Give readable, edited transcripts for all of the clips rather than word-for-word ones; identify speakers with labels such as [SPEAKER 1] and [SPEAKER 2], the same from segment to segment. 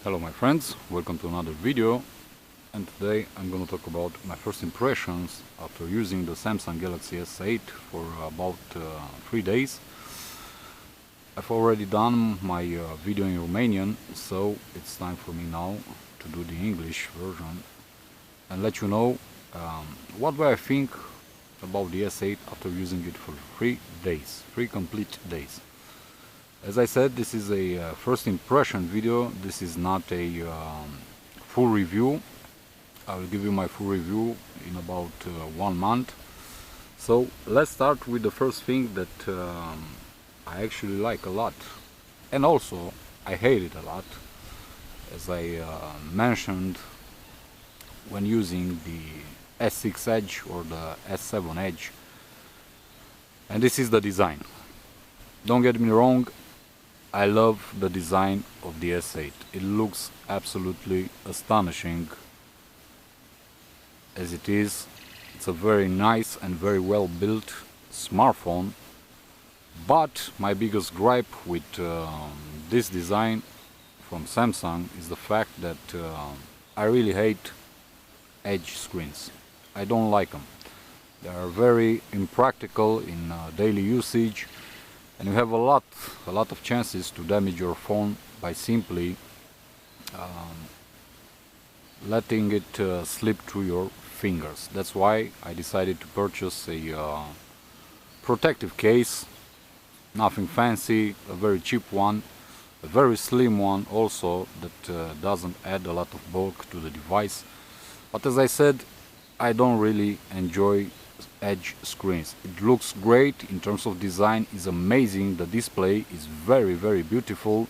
[SPEAKER 1] Hello my friends, welcome to another video, and today I'm going to talk about my first impressions after using the Samsung Galaxy S8 for about 3 days. I've already done my video in Romanian, so it's time for me now to do the English version and let you know what do I think about the S8 after using it for 3 days, 3 complete days. As I said, this is a first impression video. This is not a full review. I will give you my full review in about 1 month. So let's start with the first thing that I actually like a lot, and also I hate it a lot, as I mentioned when using the S6 Edge or the S7 Edge, and this is the design. Don't get me wrong, I love the design of the S8. It looks absolutely astonishing as it is. It's a very nice and very well built smartphone, but my biggest gripe with this design from Samsung is the fact that I really hate edge screens. I don't like them. They are very impractical in daily usage, and you have a lot of chances to damage your phone by simply letting it slip through your fingers. That's why I decided to purchase a protective case. Nothing fancy, a very cheap one, a very slim one also, that doesn't add a lot of bulk to the device. But as I said, I don't really enjoy edge screens. It looks great in terms of design, is amazing, the display is very beautiful,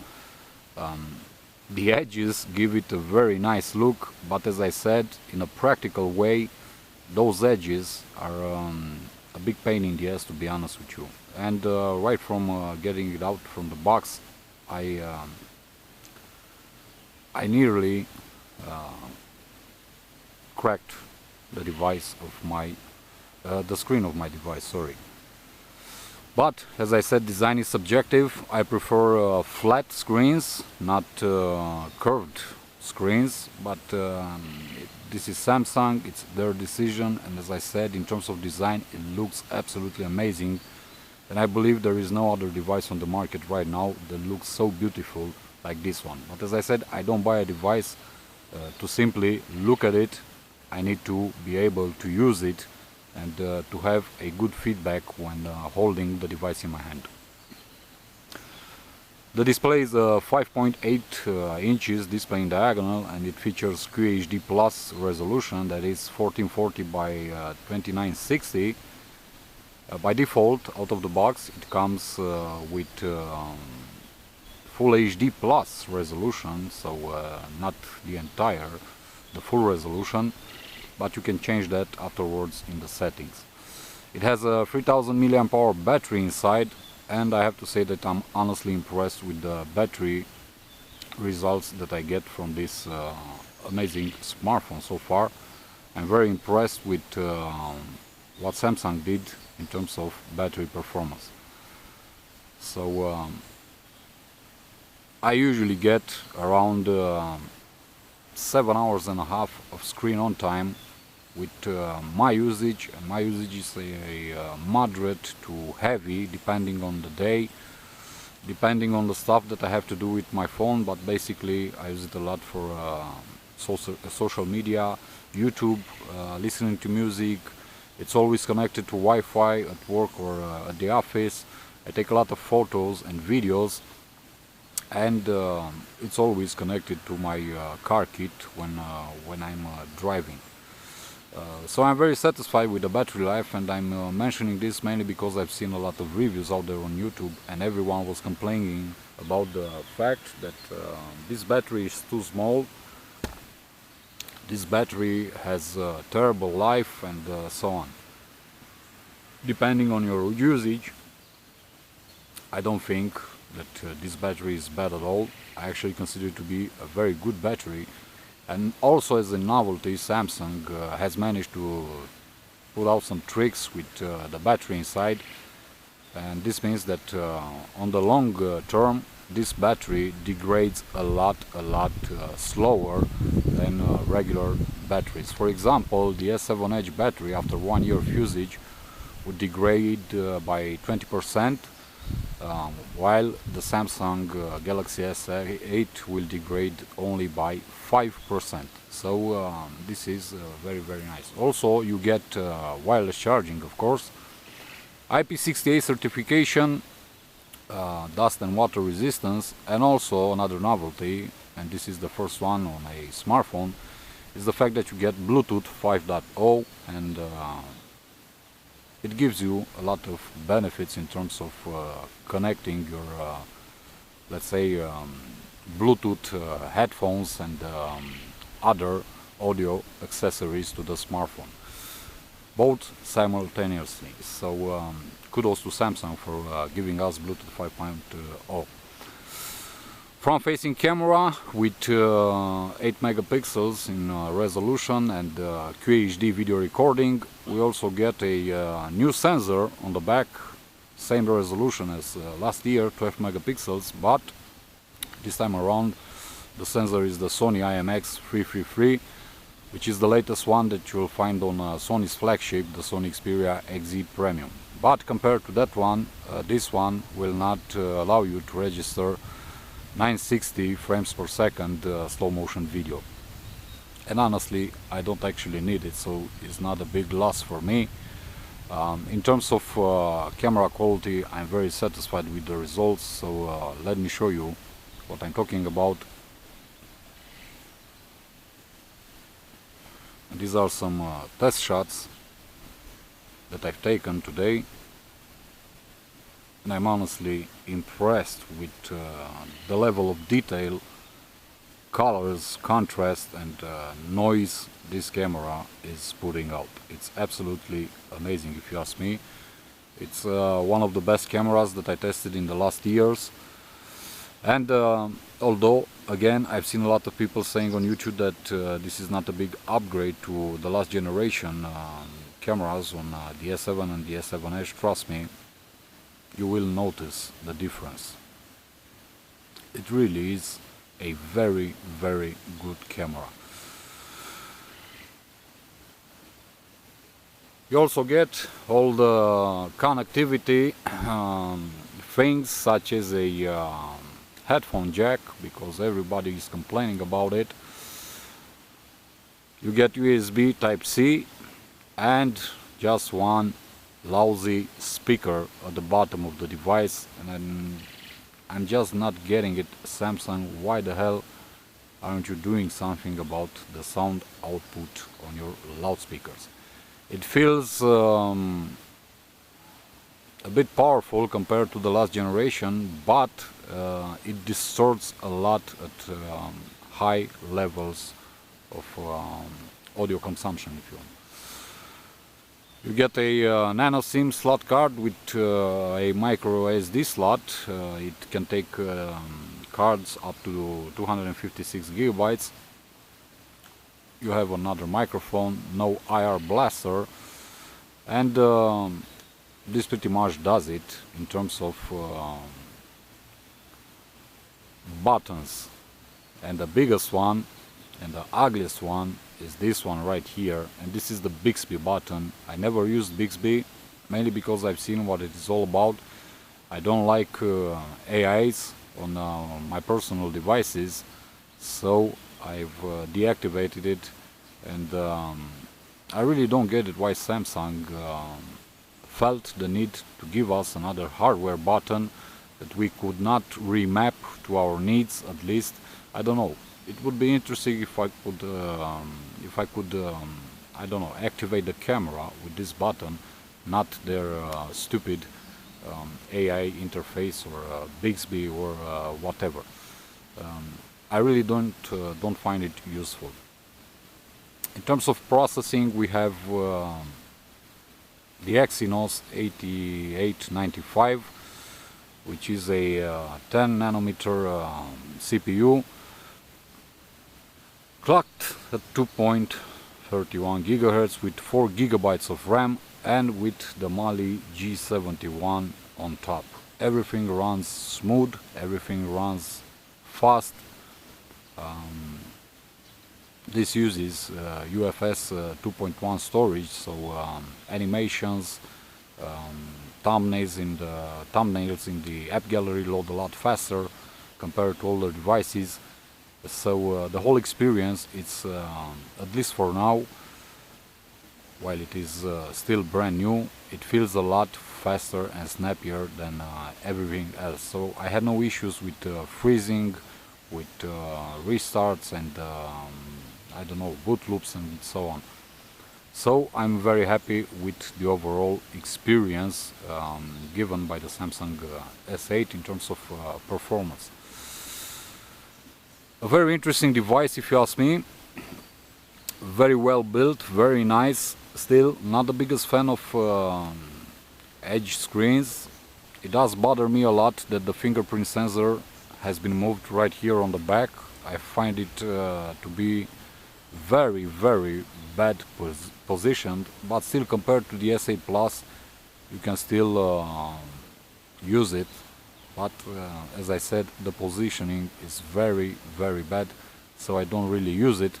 [SPEAKER 1] the edges give it a very nice look, but as I said, in a practical way, those edges are a big pain in the ass, to be honest with you. And right from getting it out from the box, I nearly cracked the device of my the screen of my device, sorry. But as I said, design is subjective. I prefer flat screens, not curved screens, but this is Samsung, it's their decision, and as I said, in terms of design, it looks absolutely amazing, and I believe there is no other device on the market right now that looks so beautiful like this one. But as I said, I don't buy a device to simply look at it. I need to be able to use it and to have a good feedback when holding the device in my hand. The display is a 5.8 inches display in diagonal, and it features QHD Plus resolution, that is 1440 by 2960. By default, out of the box, it comes with Full HD Plus resolution, so not the full resolution, but you can change that afterwards in the settings. It has a 3000 mAh battery inside, and I have to say that I'm honestly impressed with the battery results that I get from this amazing smartphone so far. I'm very impressed with what Samsung did in terms of battery performance. So I usually get around 7.5 hours of screen on time with my usage, and my usage is a moderate to heavy, depending on the day, depending on the stuff that I have to do with my phone, but basically I use it a lot for social media, YouTube, listening to music. It's always connected to Wi-Fi at work or at the office. I take a lot of photos and videos, and it's always connected to my car kit when I'm driving. So I'm very satisfied with the battery life, and I'm mentioning this mainly because I've seen a lot of reviews out there on YouTube, and everyone was complaining about the fact that this battery is too small, this battery has terrible life, and so on. Depending on your usage, I don't think that this battery is bad at all. I actually consider it to be a very good battery. And also, as a novelty, Samsung has managed to put out some tricks with the battery inside, and this means that on the long term this battery degrades a lot slower than regular batteries. For example, the S7 Edge battery after 1 year of usage would degrade by 20%, while the Samsung Galaxy S8 will degrade only by 5%. So this is very nice. Also, you get wireless charging, of course, IP68 certification, dust and water resistance, and also another novelty, and this is the first one on a smartphone, is the fact that you get Bluetooth 5.0, and it gives you a lot of benefits in terms of connecting your, let's say, Bluetooth headphones and other audio accessories to the smartphone, both simultaneously. So kudos to Samsung for giving us Bluetooth 5.0. Front-facing camera with 8 megapixels in resolution and QHD video recording. We also get a new sensor on the back, same resolution as last year, 12 megapixels, but this time around the sensor is the Sony IMX333, which is the latest one that you'll find on Sony's flagship, the Sony Xperia XZ Premium. But compared to that one, this one will not allow you to register 960 frames per second slow motion video. And honestly, I don't actually need it, so it's not a big loss for me. In terms of camera quality, I'm very satisfied with the results, so let me show you what I'm talking about. And these are some test shots that I've taken today, and I'm honestly impressed with the level of detail, colors, contrast, and noise this camera is putting out. It's absolutely amazing, if you ask me. It's one of the best cameras that I tested in the last years. And although, again, I've seen a lot of people saying on YouTube that this is not a big upgrade to the last generation cameras on the S7 and the S7 Edge, trust me, you will notice the difference. It really is a very good camera. You also get all the connectivity things, such as a headphone jack, because everybody is complaining about it. You get USB Type-C and just one lousy speaker at the bottom of the device, and I'm just not getting it. Samsung, why the hell aren't you doing something about the sound output on your loudspeakers? It feels a bit powerful compared to the last generation, but it distorts a lot at high levels of audio consumption, if you want. You get a nano SIM slot card with a micro SD slot. It can take cards up to 256 gigabytes. You have another microphone, no IR blaster, and this pretty much does it in terms of buttons. And the biggest one and the ugliest one is this one right here, and this is the Bixby button. I never used Bixby, mainly because I've seen what it is all about. I don't like AIs on my personal devices, so I've deactivated it, and I really don't get it why Samsung felt the need to give us another hardware button that we could not remap to our needs. At least, I don't know. It would be interesting if I could, I don't know, activate the camera with this button, not their stupid AI interface or Bixby or whatever. I really don't find it useful. In terms of processing, we have the Exynos 8895, which is a 10 nanometer CPU, clocked at 2.31 gigahertz with 4 gigabytes of RAM and with the Mali G71 on top. everything runs smooth, everything runs fast. This uses UFS 2.1 storage, so animations, thumbnails in the app gallery load a lot faster compared to older devices. So the whole experience, it's at least for now, while it is still brand new, it feels a lot faster and snappier than everything else. So I had no issues with freezing, with restarts and I don't know, boot loops and so on. So I'm very happy with the overall experience given by the Samsung S8 in terms of performance. A very interesting device, if you ask me. Very well built, very nice. Still not the biggest fan of edge screens. It does bother me a lot that the fingerprint sensor has been moved right here on the back. I find it to be very bad positioned, but still compared to the S8 Plus you can still use it, but as I said, the positioning is very bad, so I don't really use it,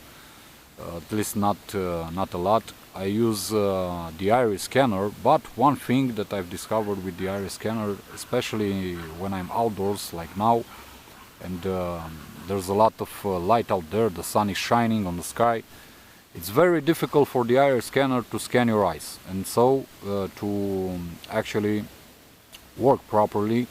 [SPEAKER 1] at least not a lot. I use the iris scanner, but one thing that I've discovered with the iris scanner, especially when I'm outdoors like now, and there's a lot of light out there, the sun is shining on the sky, it's very difficult for the iris scanner to scan your eyes, and so to actually work properly.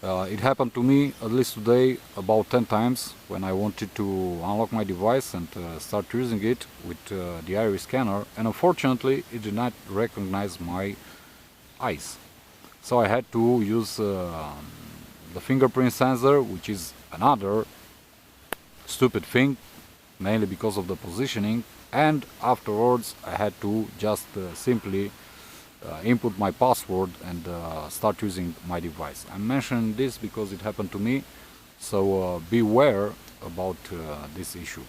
[SPEAKER 1] It happened to me, at least today, about 10 times when I wanted to unlock my device and start using it with the iris scanner, and unfortunately it did not recognize my eyes. So I had to use the fingerprint sensor, which is another stupid thing, mainly because of the positioning, and afterwards I had to just simply input my password and start using my device. I'm mentioning this because it happened to me, so beware about this issue.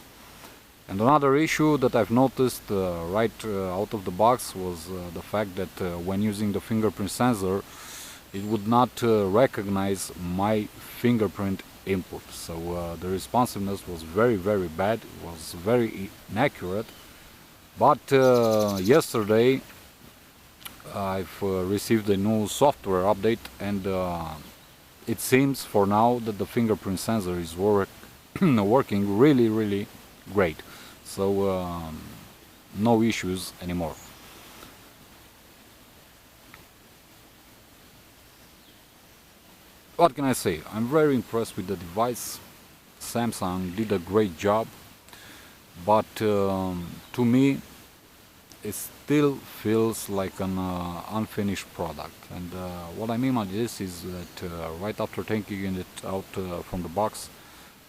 [SPEAKER 1] And another issue that I've noticed right out of the box was the fact that when using the fingerprint sensor, it would not recognize my fingerprint input. So the responsiveness was very bad, it was very inaccurate. But yesterday I've received a new software update, and it seems for now that the fingerprint sensor is working really great. So no issues anymore. What can I say? I'm very impressed with the device. Samsung did a great job, but to me it still feels like an unfinished product. And what I mean by this is that right after taking it out from the box,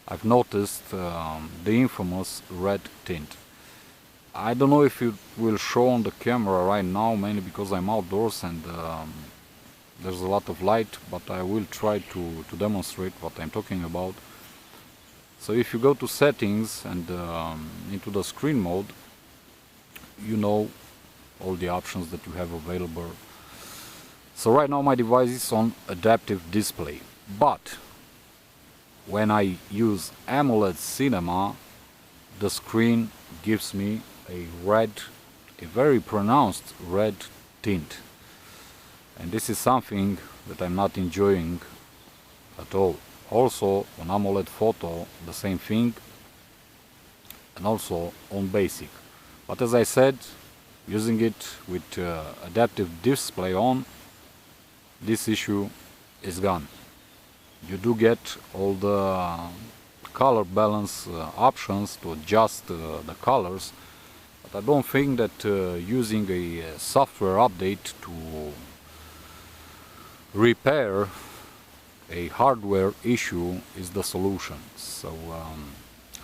[SPEAKER 1] I've noticed the infamous red tint. I don't know if it will show on the camera right now, mainly because I'm outdoors and there's a lot of light, but I will try to demonstrate what I'm talking about. So if you go to settings and into the screen mode, you know all the options that you have available. So right now my device is on adaptive display, but when I use AMOLED Cinema, the screen gives me a very pronounced red tint. And this is something that I'm not enjoying at all. Also on AMOLED Photo, the same thing, and also on Basic. But as I said, using it with adaptive display on, this issue is gone. You do get all the color balance options to adjust the colors, but I don't think that using a software update to repair a hardware issue is the solution. So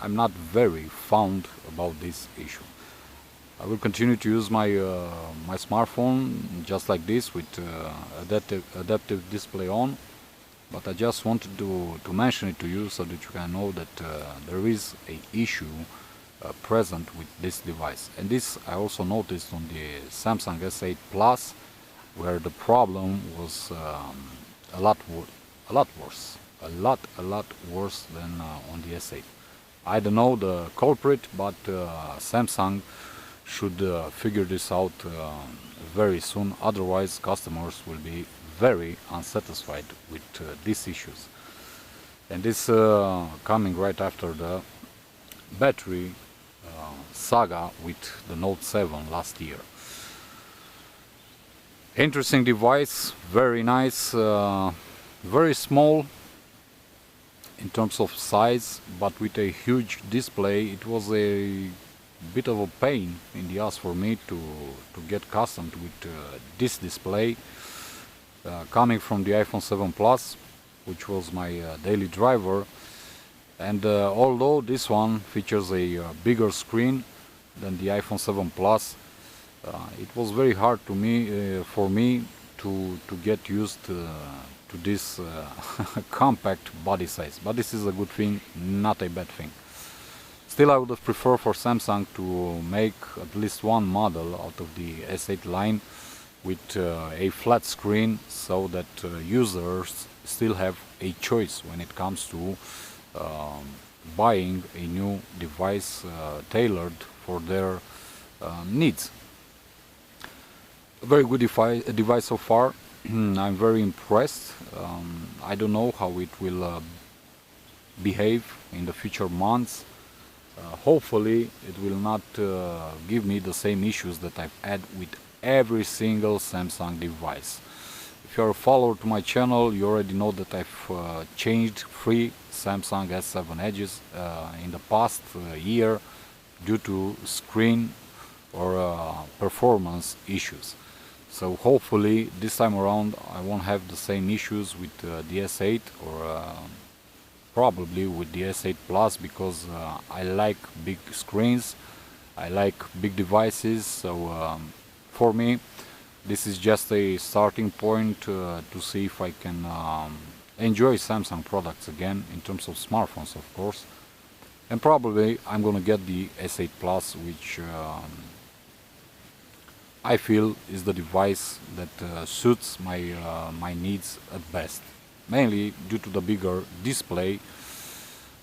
[SPEAKER 1] I'm not very fond about this issue. I will continue to use my my smartphone just like this with adaptive display on, but I just wanted to mention it to you so that you can know that there is a issue present with this device. And this I also noticed on the Samsung S8 Plus, where the problem was a lot worse, a lot worse than on the S8. I don't know the culprit, but Samsung should figure this out very soon, otherwise customers will be very unsatisfied with these issues. And this coming right after the battery saga with the Note 7 last year. Interesting device, very nice, very small in terms of size, but with a huge display. It was a bit of a pain in the ass for me to get accustomed with this display coming from the iPhone 7 Plus, which was my daily driver. And although this one features a bigger screen than the iPhone 7 Plus, it was very hard to me for me to get used to this compact body size. But this is a good thing, not a bad thing. Still, I would have preferred for Samsung to make at least one model out of the S8 line with a flat screen, so that users still have a choice when it comes to buying a new device tailored for their needs. A very good device so far. I'm very impressed. I don't know how it will behave in the future months. Hopefully it will not give me the same issues that I've had with every single Samsung device. If you're a follower to my channel, you already know that I've changed 3 Samsung S7 Edges in the past year due to screen or performance issues. So hopefully this time around I won't have the same issues with the S8 or probably with the S8 Plus, because I like big screens, I like big devices. So for me this is just a starting point to see if I can enjoy Samsung products again, in terms of smartphones of course. And probably I'm gonna get the S8 Plus, which I feel is the device that suits my needs at best, mainly due to the bigger display.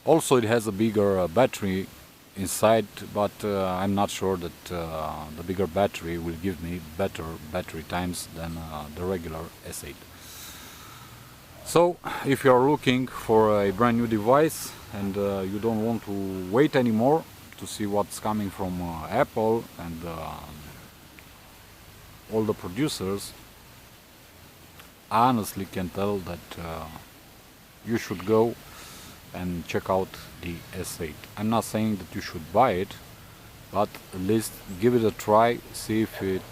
[SPEAKER 1] Also it has a bigger battery inside, but I'm not sure that the bigger battery will give me better battery times than the regular S8. So if you are looking for a brand new device and you don't want to wait anymore to see what's coming from Apple and all the producers, I honestly can tell that you should go and check out the S8. I'm not saying that you should buy it, but at least give it a try, see if it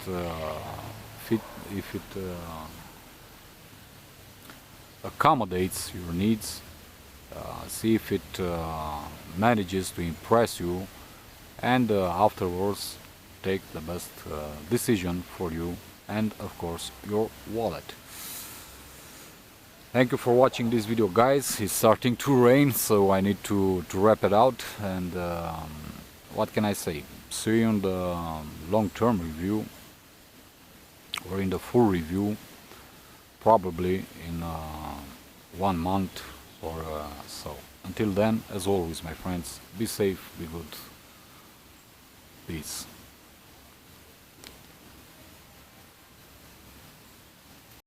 [SPEAKER 1] accommodates your needs, see if it manages to impress you, and afterwards take the best decision for you and of course your wallet. Thank you for watching this video, guys. It's starting to rain, so I need to wrap it out. And what can I say? See you in the long-term review, or in the full review, probably in 1 month or so. Until then, as always, my friends, be safe, be good. Peace.